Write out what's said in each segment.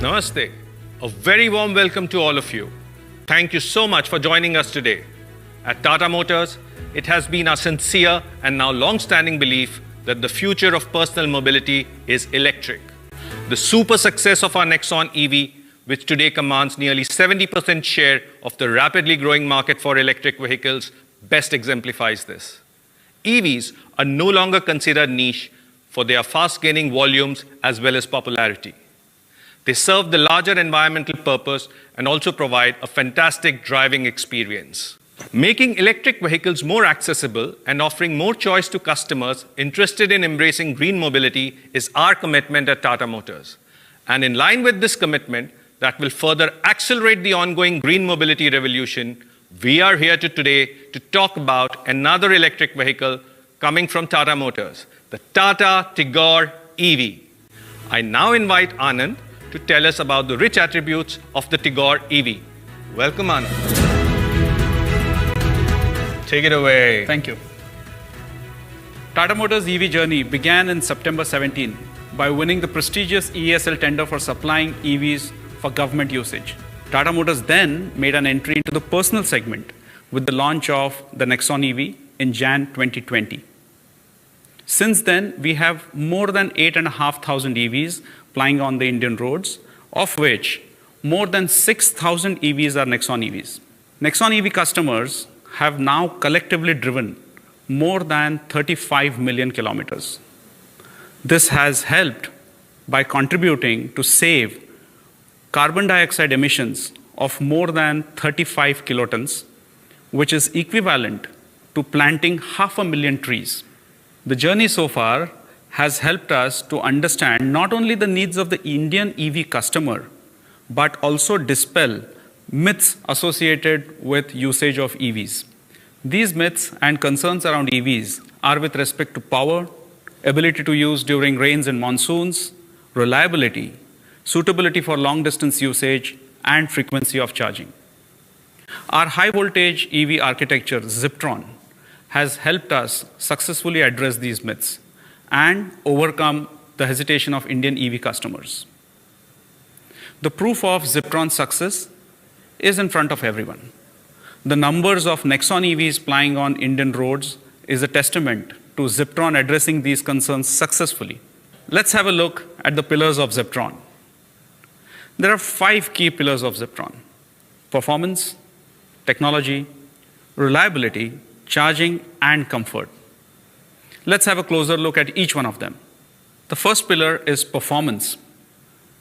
Namaste. A very warm welcome to all of you. Thank you so much for joining us today. At Tata Motors, it has been our sincere and now long-standing belief that the future of personal mobility is electric. The super success of our Nexon EV, which today commands nearly 70% share of the rapidly growing market for electric vehicles, best exemplifies this. EVs are no longer considered niche for their fast-gaining volumes as well as popularity. They serve the larger environmental purpose and also provide a fantastic driving experience. Making electric vehicles more accessible and offering more choice to customers interested in embracing green mobility is our commitment at Tata Motors. And in line with this commitment that will further accelerate the ongoing green mobility revolution, we are here today to talk about another electric vehicle coming from Tata Motors, the Tata Tigor EV. I now invite Anand to tell us about the rich attributes of the Tigor EV. Welcome, Anand. Take it away. Thank you. Tata Motors' EV journey began in September 17 by winning the prestigious EESL tender for supplying EVs for government usage. Tata Motors then made an entry into the personal segment with the launch of the Nexon EV in Jan 2020. Since then, we have more than 8,500 EVs plying on the Indian roads, of which more than 6,000 EVs are Nexon EVs. Nexon EV customers have now collectively driven more than 35 million kilometers. This has helped by contributing to save carbon dioxide emissions of more than 35 kilotons, which is equivalent to planting 500,000 trees. The journey so far has helped us to understand not only the needs of the Indian EV customer, but also dispel myths associated with usage of EVs. These myths and concerns around EVs are with respect to power, ability to use during rains and monsoons, reliability, suitability for long-distance usage, and frequency of charging. Our high-voltage EV architecture, Ziptron, has helped us successfully address these myths and overcome the hesitation of Indian EV customers. The proof of Ziptron's success is in front of everyone. The numbers of Nexon EVs plying on Indian roads is a testament to Ziptron addressing these concerns successfully. Let's have a look at the pillars of Ziptron. There are 5 key pillars of Ziptron: performance, technology, reliability, charging, and comfort. Let's have a closer look at each one of them. The first pillar is performance.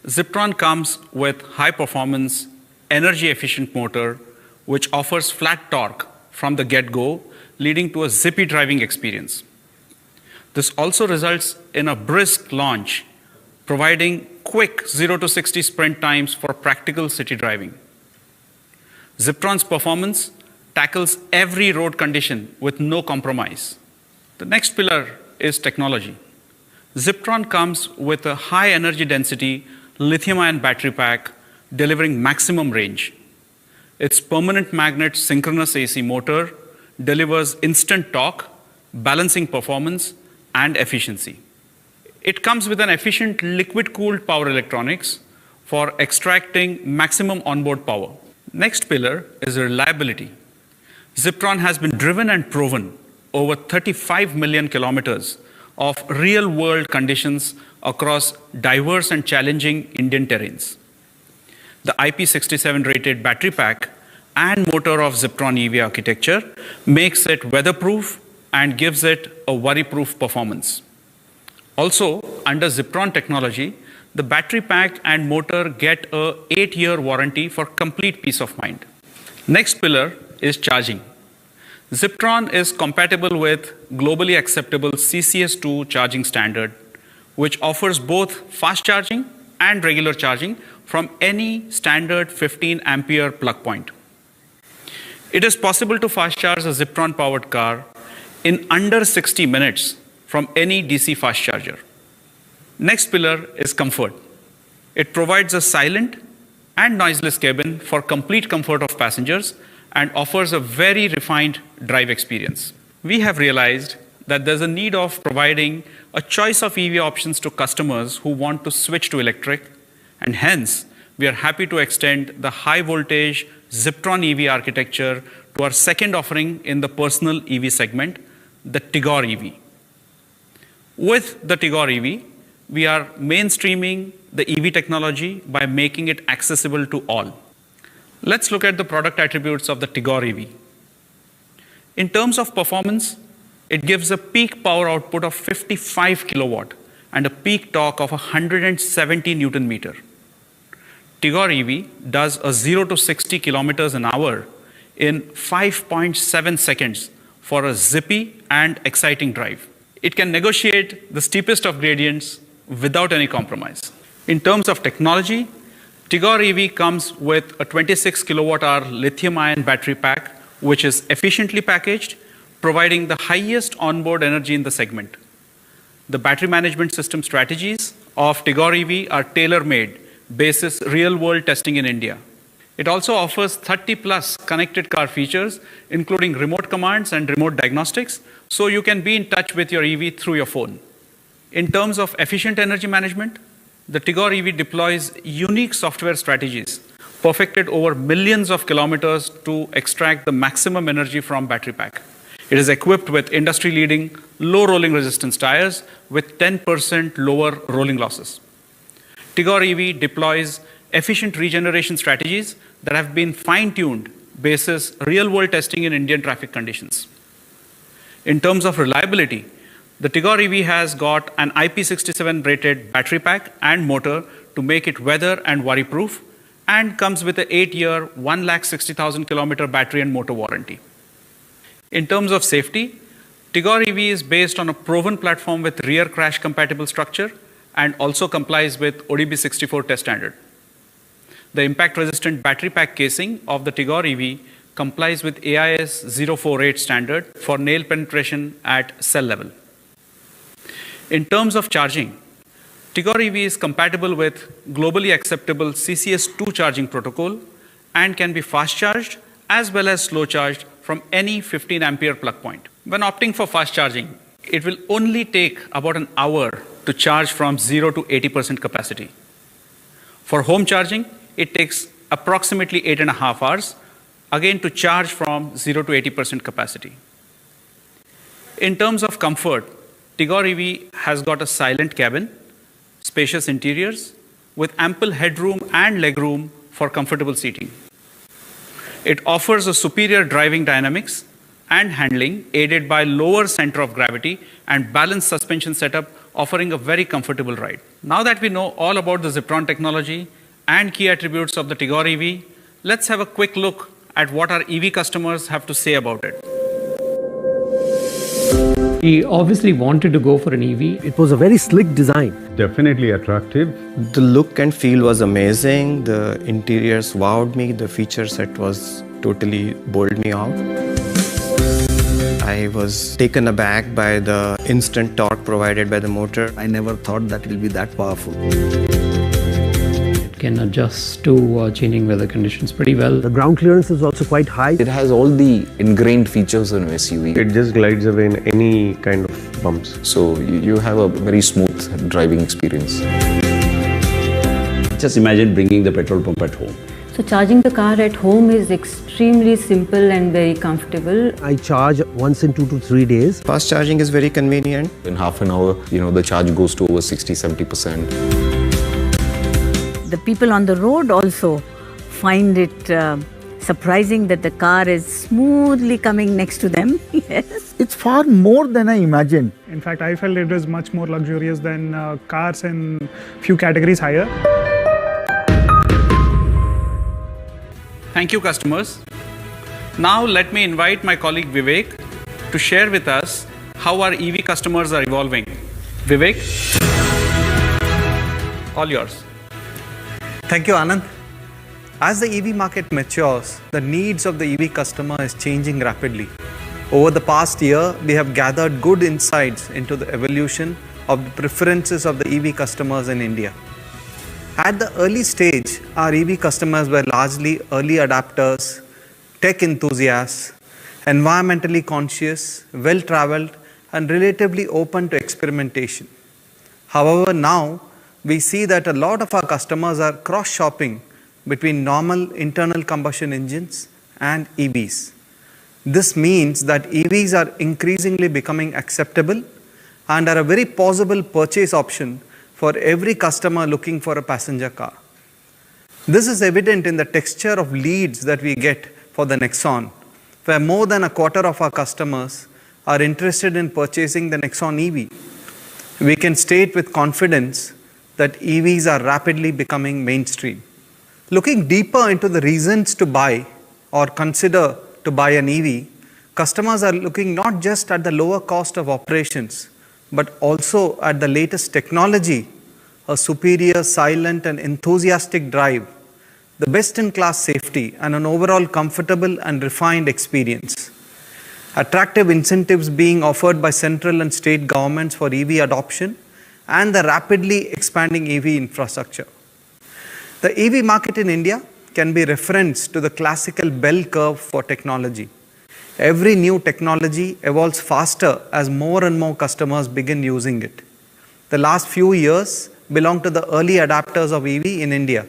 Ziptron comes with high-performance, energy-efficient motor, which offers flat torque from the get-go, leading to a zippy driving experience. This also results in a brisk launch, providing quick 0 to 60 sprint times for practical city driving. Ziptron's performance tackles every road condition with no compromise. The next pillar is technology. Ziptron comes with a high energy density lithium-ion battery pack, delivering maximum range. Its permanent magnet synchronous AC motor delivers instant torque, balancing performance and efficiency. It comes with an efficient liquid-cooled power electronics for extracting maximum onboard power. Next pillar is reliability. Ziptron has been driven and proven over 35 million kilometers of real-world conditions across diverse and challenging Indian terrains. The IP67 rated battery pack and motor of Ziptron EV architecture makes it weatherproof and gives it a worry-proof performance. Also, under Ziptron technology, the battery pack and motor get a 8-year warranty for complete peace of mind. Next pillar is charging. Ziptron is compatible with globally acceptable CCS2 charging standard, which offers both fast charging and regular charging from any standard 15 ampere plug point. It is possible to fast charge a Ziptron powered car in under 60 minutes from any DC fast charger. Next pillar is comfort. It provides a silent and noiseless cabin for complete comfort of passengers and offers a very refined drive experience. We have realized that there's a need of providing a choice of EV options to customers who want to switch to electric, and hence we are happy to extend the high voltage Ziptron EV architecture to our second offering in the personal EV segment, the Tigor EV. With the Tigor EV, we are mainstreaming the EV technology by making it accessible to all. Let's look at the product attributes of the Tigor EV. In terms of performance, it gives a peak power output of 55 kilowatt and a peak torque of 170 Newton meter. Tigor EV does a 0 to 60 kilometers an hour in 5.7 seconds for a zippy and exciting drive. It can negotiate the steepest of gradients without any compromise. In terms of technology, Tigor EV comes with a 26 kilowatt hour lithium-ion battery pack, which is efficiently packaged, providing the highest onboard energy in the segment. The battery management system strategies of Tigor EV are tailor-made, basis real-world testing in India. It also offers 30+ connected car features, including remote commands and remote diagnostics, so you can be in touch with your EV through your phone. In terms of efficient energy management, the Tigor EV deploys unique software strategies perfected over millions of kilometers to extract the maximum energy from battery pack. It is equipped with industry-leading low rolling resistance tires with 10% lower rolling losses. Tigor EV deploys efficient regeneration strategies that have been fine-tuned basis real-world testing in Indian traffic conditions. In terms of reliability, the Tigor EV has got an IP67 rated battery pack and motor to make it weather and worry-proof, and comes with an 8-year, 160,000 kilometer battery and motor warranty. In terms of safety, Tigor EV is based on a proven platform with rear crash compatible structure and also complies with ODB 64 test standard. The impact-resistant battery pack casing of the Tigor EV complies with AIS 048 standard for nail penetration at cell level. In terms of charging, Tigor EV is compatible with globally acceptable CCS2 charging protocol and can be fast charged as well as slow charged from any 15 ampere plug point. When opting for fast charging, it will only take about an hour to charge from 0 to 80% capacity. For home charging, it takes approximately 8.5 hours, again to charge from 0 to 80% capacity. In terms of comfort, Tigor EV has got a silent cabin, spacious interiors, with ample headroom and legroom for comfortable seating. It offers a superior driving dynamics and handling aided by lower center of gravity and balanced suspension setup, offering a very comfortable ride. Now that we know all about the Ziptron technology and key attributes of the Tigor EV, let's have a quick look at what our EV customers have to say about it. We obviously wanted to go for an EV. It was a very slick design. Definitely attractive. The look and feel was amazing. The interiors wowed me. The feature set was totally bowled me out. I was taken aback by the instant torque provided by the motor. I never thought that it will be that powerful. It can adjust to changing weather conditions pretty well. The ground clearance is also quite high. It has all the ingrained features of an SUV. It just glides away in any kind of bumps. So you have a very smooth driving experience. Just imagine bringing the petrol pump at home. So charging the car at home is extremely simple and very comfortable. I charge once in 2 to 3 days. Fast charging is very convenient. In half an hour, the charge goes to over 60-70%. The people on the road also find it surprising that the car is smoothly coming next to them. Yes. It's far more than I imagined. In fact, I felt it was much more luxurious than cars in few categories higher. Thank you, customers. Now let me invite my colleague Vivek to share with us how our EV customers are evolving. Vivek, all yours. Thank you, Anand. As the EV market matures, the needs of the EV customer is changing rapidly. Over the past year, we have gathered good insights into the evolution of the preferences of the EV customers in India. At the early stage, our EV customers were largely early adapters, tech enthusiasts, environmentally conscious, well-traveled, and relatively open to experimentation. However, now, we see that a lot of our customers are cross-shopping between normal internal combustion engines and EVs. This means that EVs are increasingly becoming acceptable and are a very possible purchase option for every customer looking for a passenger car. This is evident in the texture of leads that we get for the Nexon, where more than a quarter of our customers are interested in purchasing the Nexon EV. We can state with confidence that EVs are rapidly becoming mainstream. Looking deeper into the reasons to buy or consider to buy an EV, customers are looking not just at the lower cost of operations, but also at the latest technology, a superior, silent and enthusiastic drive, the best-in-class safety and an overall comfortable and refined experience. Attractive incentives being offered by central and state governments for EV adoption and the rapidly expanding EV infrastructure. The EV market in India can be referenced to the classical bell curve for technology. Every new technology evolves faster as more and more customers begin using it. The last few years belong to the early adapters of EV in India,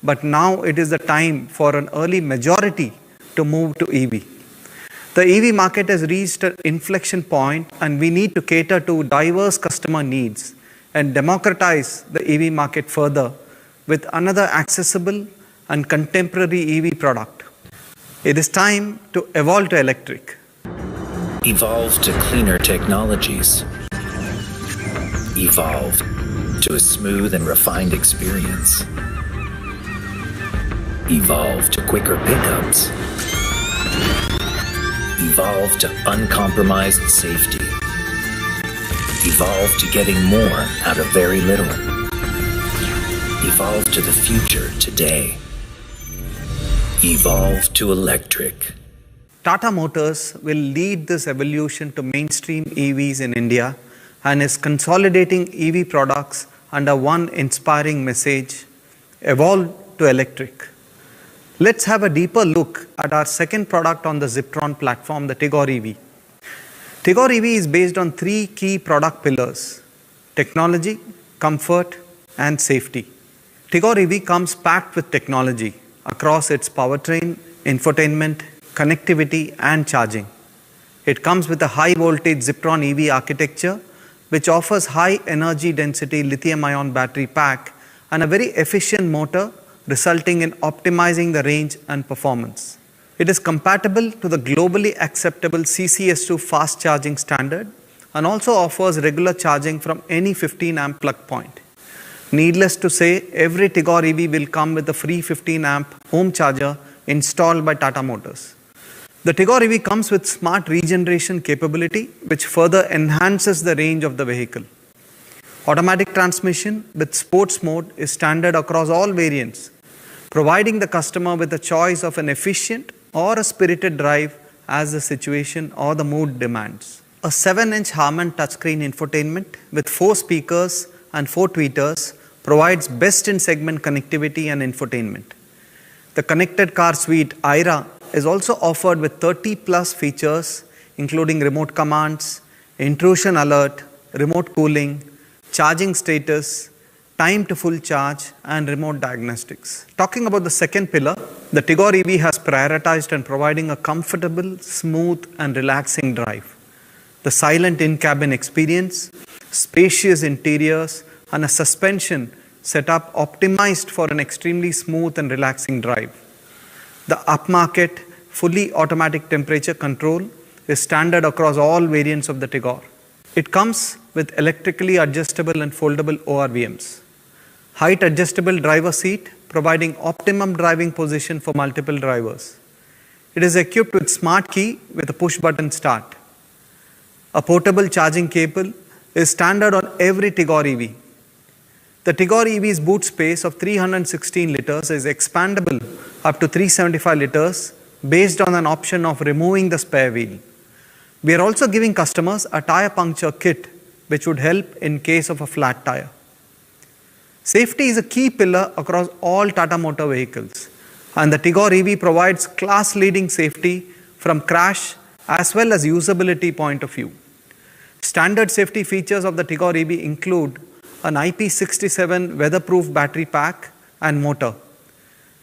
but now it is the time for an early majority to move to EV. The EV market has reached an inflection point and we need to cater to diverse customer needs and democratize the EV market further with another accessible and contemporary EV product. It is time to evolve to electric. Evolve to cleaner technologies. Evolve to a smooth and refined experience. Evolve to quicker pickups. Evolve to uncompromised safety. Evolve to getting more out of very little. Evolve to the future today. Evolve to electric. Tata Motors will lead this evolution to mainstream EVs in India and is consolidating EV products under one inspiring message: evolve to electric. Let's have a deeper look at our second product on the Ziptron platform, the Tigor EV. Tigor EV is based on three key product pillars: technology, comfort, and safety. Tigor EV comes packed with technology across its powertrain, infotainment, connectivity, and charging. It comes with a high voltage Ziptron EV architecture, which offers high energy density lithium-ion battery pack and a very efficient motor, resulting in optimizing the range and performance. It is compatible to the globally acceptable CCS2 fast charging standard and also offers regular charging from any 15 amp plug point. Needless to say, every Tigor EV will come with a free 15 amp home charger installed by Tata Motors. The Tigor EV comes with smart regeneration capability, which further enhances the range of the vehicle. Automatic transmission with sports mode is standard across all variants, providing the customer with a choice of an efficient or a spirited drive as the situation or the mood demands. A 7-inch Harman touchscreen infotainment with 4 speakers and 4 tweeters provides best-in-segment connectivity and infotainment. The connected car suite IRA is also offered with 30+ features, including remote commands, intrusion alert, remote cooling, charging status, time to full charge, and remote diagnostics. Talking about the second pillar, the Tigor EV has prioritized and providing a comfortable, smooth, and relaxing drive. The silent in-cabin experience, spacious interiors, and a suspension setup optimized for an extremely smooth and relaxing drive. The upmarket, fully automatic temperature control is standard across all variants of the Tigor. It comes with electrically adjustable and foldable ORVMs. Height adjustable driver seat providing optimum driving position for multiple drivers. It is equipped with smart key with a push button start. A portable charging cable is standard on every Tigor EV. The Tigor EV's boot space of 316 liters is expandable up to 375 liters based on an option of removing the spare wheel. We are also giving customers a tire puncture kit, which would help in case of a flat tire. Safety is a key pillar across all Tata Motor vehicles, and the Tigor EV provides class-leading safety from crash as well as usability point of view. Standard safety features of the Tigor EV include an IP67 weatherproof battery pack and motor,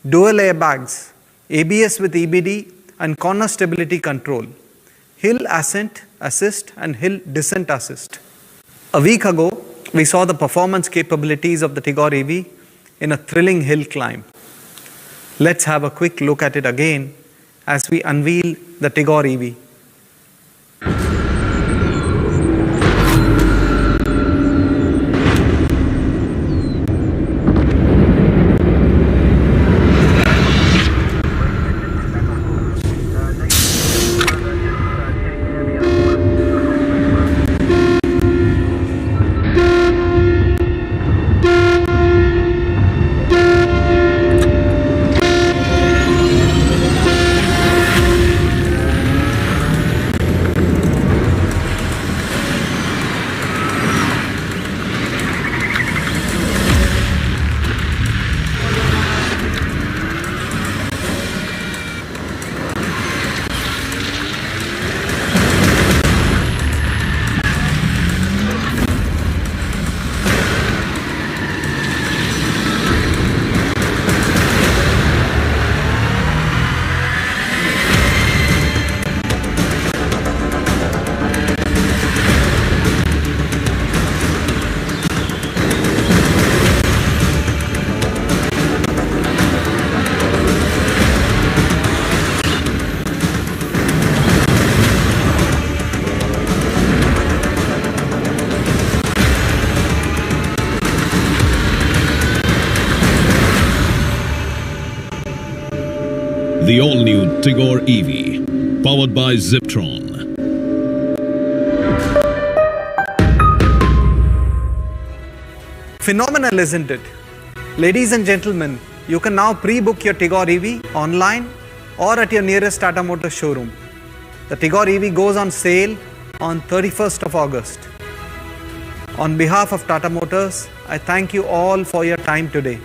dual airbags, ABS with EBD and corner stability control, hill ascent assist and hill descent assist. A week ago, we saw the performance capabilities of the Tigor EV in a thrilling hill climb. Let's have a quick look at it again as we unveil the Tigor EV. The all-new Tigor EV, powered by Ziptron. Phenomenal, isn't it? Ladies and gentlemen, you can now pre-book your Tigor EV online or at your nearest Tata Motors showroom. The Tigor EV goes on sale on 31st of August. On behalf of Tata Motors, I thank you all for your time today.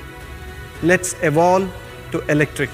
Let's evolve to electric.